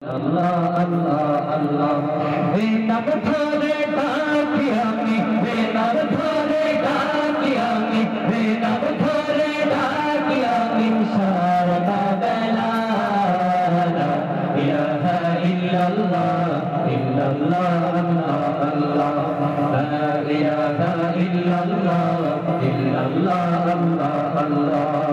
Allah Allah Allah Venar dhare ডাকি আমি Venar dhare ডাকি আমি Venar dhare ডাকি আমি সারা বেলা La ilaha illallah illallah Allah Allah La ilaha illallah illallah Allah Allah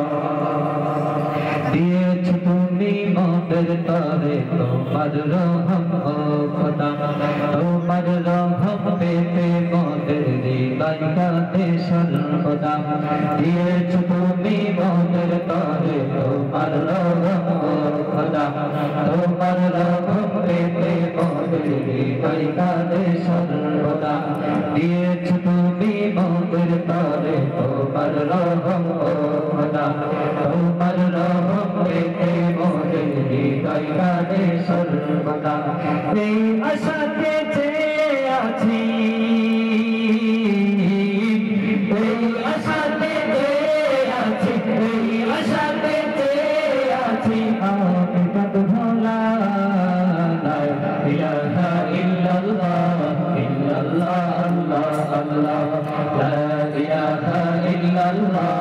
দিয়েছ তুমি মোদের তরে তোমার রহম ও খোদা তোমার রহম পেতে মোদের হৃদয় কাঁদে সর্বদা দিয়েছ তুমি মোদের তরে তোমার রহম ও খোদা তোমার রহম পেতে মোদের হৃদয় কাঁদে সর্বদা দিয়েছ তুমি মোদের তরে তোমার রহম ও খোদা তোমার রহম পেতে মোদের হৃদয় কাঁদে সর্বদা এই আশাতে যে আছি এই আশাতে যে আছি এই আশাতে যে আছি আমি কাঁদবো না লা ইলাহা ইল্লাল্লাহ ইল্লাল্লাহ আল্লাহ আল্লাহ লা ইলাহা ইল্লাল্লাহ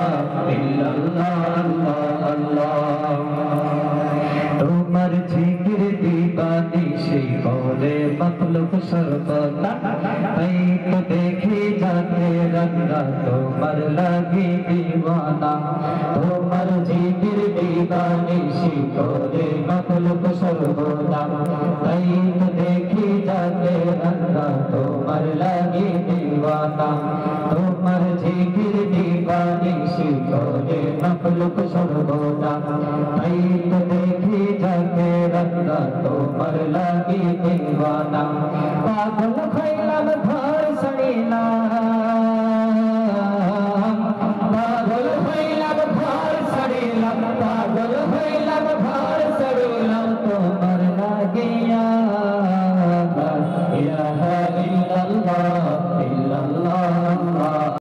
ইল্লাল্লাহ আল্লাহ আল্লাহ তোমার জিকির দিবানি সেই বলে মখলুক সর্বদা তাই তো দেখি যাকে রঙ্গা তোমার লাগি দিওয়ানা তোমার জিকির দিবানি সেই বলে মখলুক সর্বদা তাই তো দেখি যাকে রঙ্গা তোমার লাগি দিওয়ানা তোমার জিকির দিবানি সেই বলে মখলুক সর্বদা তাই তো দেখি যাকে রঙ্গা তোমার লাগি দিওয়ানা পাগল হইলাম ঘর